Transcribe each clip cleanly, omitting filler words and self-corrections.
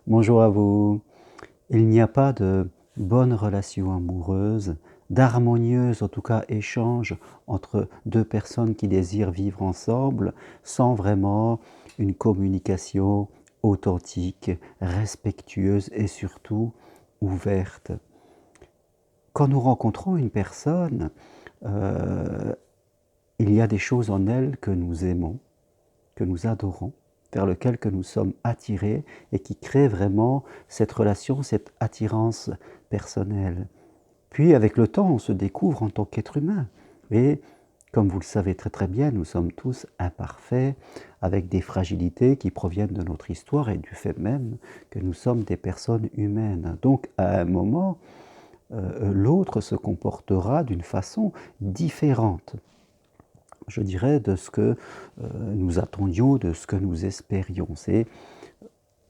Bonjour à vous. Il n'y a pas de bonne relation amoureuse, d'harmonieuse en tout cas échange entre deux personnes qui désirent vivre ensemble sans vraiment une communication authentique, respectueuse et surtout ouverte. Quand nous rencontrons une personne, euh, il y a des choses en elle que nous aimons, que nous adorons, vers lequel que nous sommes attirés et qui crée vraiment cette relation, cette attirance personnelle. Puis avec le temps, on se découvre en tant qu'être humain. Et comme vous le savez très très bien, nous sommes tous imparfaits, avec des fragilités qui proviennent de notre histoire et du fait même que nous sommes des personnes humaines. Donc à un moment, l'autre se comportera d'une façon différente, je dirais, de ce que nous attendions, de ce que nous espérions. C'est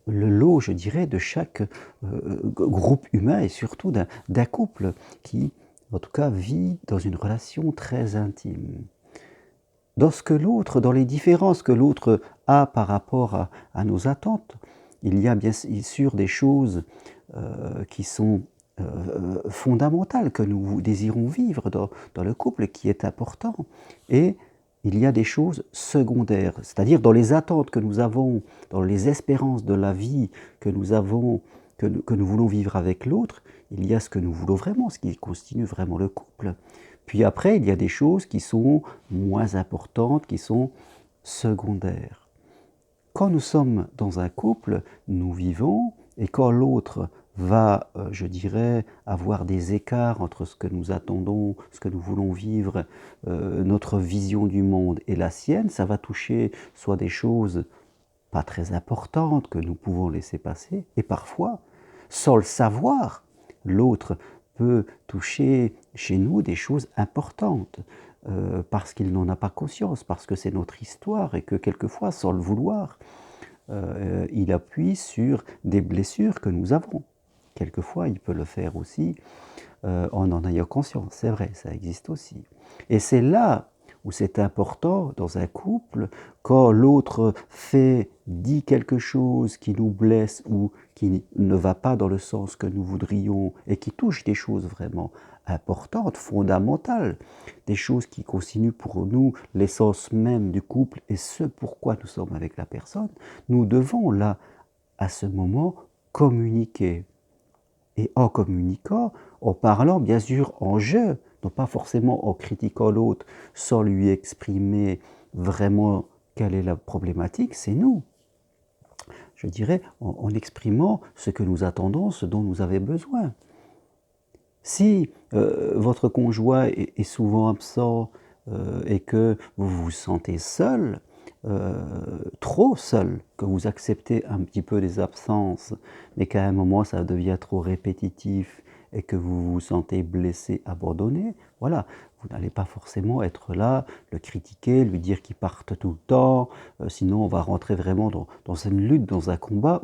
le lot, je dirais, de chaque groupe humain et surtout d'un couple qui, en tout cas, vit dans une relation très intime. Dans ce que l'autre, dans les différences que l'autre a par rapport à nos attentes, il y a bien sûr des choses qui sont fondamentales, que nous désirons vivre dans le couple, qui est important. Et il y a des choses secondaires, c'est-à-dire dans les attentes que nous avons, dans les espérances de la vie que nous avons, que nous voulons vivre avec l'autre, il y a ce que nous voulons vraiment, ce qui constitue vraiment le couple. Puis après, il y a des choses qui sont moins importantes, qui sont secondaires. Quand nous sommes dans un couple, nous vivons, et quand l'autre va, je dirais, avoir des écarts entre ce que nous attendons, ce que nous voulons vivre, notre vision du monde et la sienne, ça va toucher soit des choses pas très importantes que nous pouvons laisser passer, et parfois, sans le savoir, l'autre peut toucher chez nous des choses importantes, parce qu'il n'en a pas conscience, parce que c'est notre histoire et que quelquefois, sans le vouloir, il appuie sur des blessures que nous avons. Quelquefois, il peut le faire aussi en ayant conscience. C'est vrai, ça existe aussi. Et c'est là où c'est important dans un couple, quand l'autre dit quelque chose qui nous blesse ou qui ne va pas dans le sens que nous voudrions et qui touche des choses vraiment importantes, fondamentales, des choses qui constituent pour nous l'essence même du couple et ce pourquoi nous sommes avec la personne, nous devons là, à ce moment, communiquer. Et en communiquant, en parlant, bien sûr, en jeu, non pas forcément en critiquant l'autre, sans lui exprimer vraiment quelle est la problématique, c'est nous. Je dirais en exprimant ce que nous attendons, ce dont nous avons besoin. Si votre conjoint est souvent absent et que vous vous sentez seul, trop seul, que vous acceptez un petit peu des absences, mais qu'à un moment ça devient trop répétitif et que vous vous sentez blessé, abandonné, voilà, vous n'allez pas forcément être là, le critiquer, lui dire qu'il parte tout le temps, sinon on va rentrer vraiment dans une lutte, dans un combat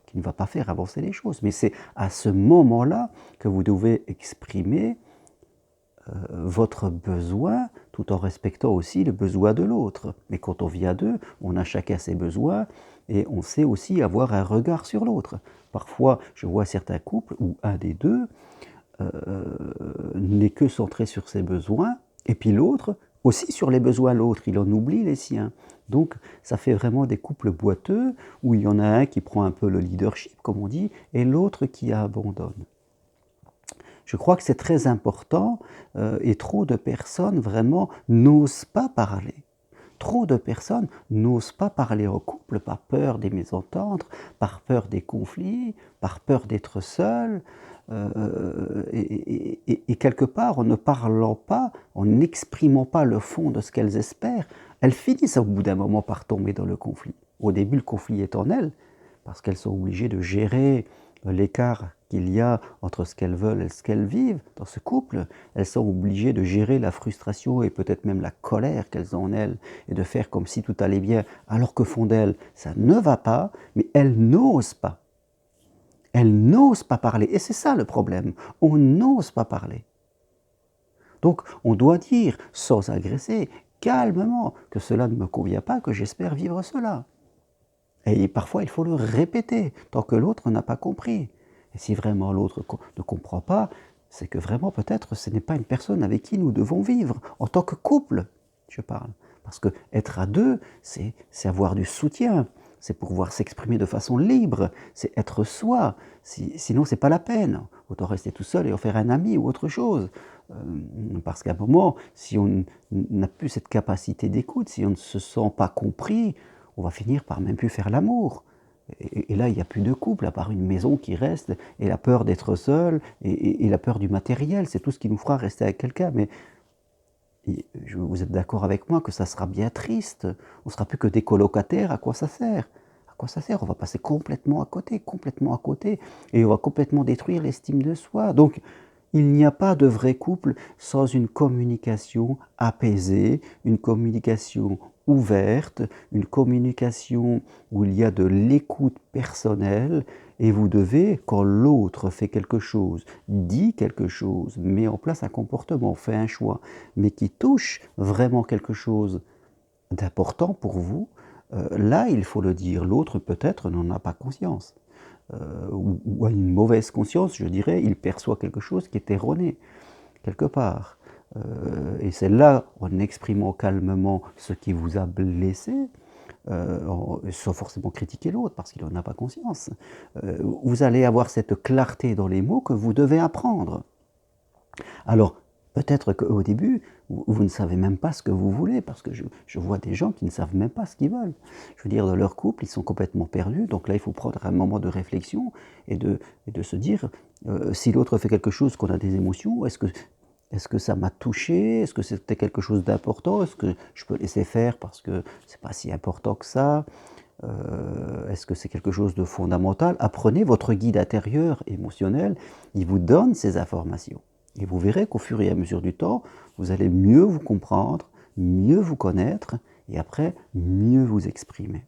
qui ne va pas faire avancer les choses. Mais c'est à ce moment-là que vous devez exprimer votre besoin, tout en respectant aussi le besoin de l'autre. Mais quand on vit à deux, on a chacun ses besoins et on sait aussi avoir un regard sur l'autre. Parfois, je vois certains couples où un des deux n'est que centré sur ses besoins, et puis l'autre aussi sur les besoins de l'autre, il en oublie les siens. Donc ça fait vraiment des couples boiteux, où il y en a un qui prend un peu le leadership, comme on dit, et l'autre qui abandonne. Je crois que c'est très important et trop de personnes vraiment n'osent pas parler. Trop de personnes n'osent pas parler en couple par peur des mésententes, par peur des conflits, par peur d'être seules. Et quelque part, en ne parlant pas, en n'exprimant pas le fond de ce qu'elles espèrent, elles finissent au bout d'un moment par tomber dans le conflit. Au début, le conflit est en elles, parce qu'elles sont obligées de gérer l'écart qu'il y a entre ce qu'elles veulent et ce qu'elles vivent dans ce couple. Elles sont obligées de gérer la frustration et peut-être même la colère qu'elles ont en elles et de faire comme si tout allait bien, alors qu'au fond d'elles, ça ne va pas, mais elles n'osent pas. Elles n'osent pas parler. Et c'est ça le problème. On n'ose pas parler. Donc on doit dire, sans agresser, calmement, que cela ne me convient pas, que j'espère vivre cela. Et parfois, il faut le répéter tant que l'autre n'a pas compris. Et si vraiment l'autre ne comprend pas, c'est que vraiment peut-être ce n'est pas une personne avec qui nous devons vivre, en tant que couple, je parle. Parce que être à deux, c'est avoir du soutien, c'est pouvoir s'exprimer de façon libre, c'est être soi. Sinon, c'est pas la peine. Autant rester tout seul et en faire un ami ou autre chose. Parce qu'à un moment, si on n'a plus cette capacité d'écoute, si on ne se sent pas compris, on va finir par même plus faire l'amour. Et là, il n'y a plus de couple, à part une maison qui reste, et la peur d'être seul, et la peur du matériel, c'est tout ce qui nous fera rester avec quelqu'un. Mais vous êtes d'accord avec moi que ça sera bien triste. On ne sera plus que des colocataires, à quoi ça sert? À quoi ça sert? On va passer complètement à côté, et on va complètement détruire l'estime de soi. Donc, il n'y a pas de vrai couple sans une communication apaisée, une communication ouverte, une communication où il y a de l'écoute personnelle, et vous devez, quand l'autre fait quelque chose, dit quelque chose, met en place un comportement, fait un choix, mais qui touche vraiment quelque chose d'important pour vous, là il faut le dire. L'autre peut-être n'en a pas conscience. Ou a une mauvaise conscience, je dirais, il perçoit quelque chose qui est erroné, quelque part. Et c'est là, en exprimant calmement ce qui vous a blessé, sans forcément critiquer l'autre, parce qu'il n'en a pas conscience, vous allez avoir cette clarté dans les mots que vous devez apprendre. Alors, peut-être qu'au début, vous ne savez même pas ce que vous voulez, parce que je vois des gens qui ne savent même pas ce qu'ils veulent. Je veux dire, dans leur couple, ils sont complètement perdus, donc là, il faut prendre un moment de réflexion et de se dire, si l'autre fait quelque chose, qu'on a des émotions, est-ce que ça m'a touché? Est-ce que c'était quelque chose d'important? Est-ce que je peux laisser faire parce que c'est pas si important que ça? Est-ce que c'est quelque chose de fondamental? Apprenez votre guide intérieur émotionnel, il vous donne ces informations. Et vous verrez qu'au fur et à mesure du temps, vous allez mieux vous comprendre, mieux vous connaître, et après, mieux vous exprimer.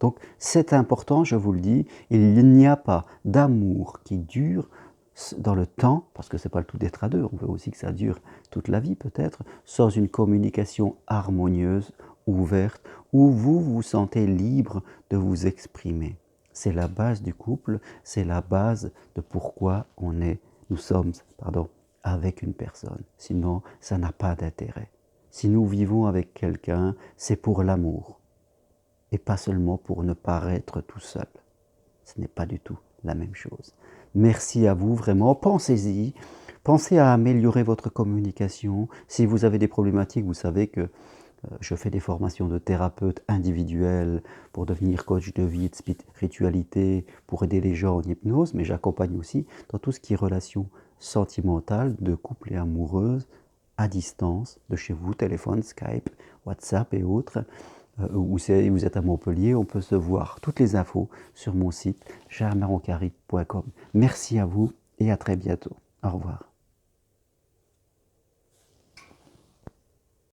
Donc c'est important, je vous le dis, il n'y a pas d'amour qui dure dans le temps, parce que c'est pas le tout d'être à deux, on veut aussi que ça dure toute la vie peut-être, sans une communication harmonieuse, ouverte, où vous vous sentez libre de vous exprimer. C'est la base du couple, c'est la base de pourquoi nous sommes, avec une personne. Sinon, ça n'a pas d'intérêt. Si nous vivons avec quelqu'un, c'est pour l'amour et pas seulement pour ne pas être tout seul. Ce n'est pas du tout la même chose. Merci à vous, vraiment, pensez-y. Pensez à améliorer votre communication. Si vous avez des problématiques, vous savez que je fais des formations de thérapeute individuel pour devenir coach de vie, de spiritualité, pour aider les gens en hypnose, mais j'accompagne aussi dans tout ce qui est relations sentimentales, de couple et amoureuse, à distance, de chez vous, téléphone, Skype, WhatsApp et autres. Vous êtes à Montpellier, on peut se voir toutes les infos sur mon site germainroncari.com. Merci à vous et à très bientôt. Au revoir.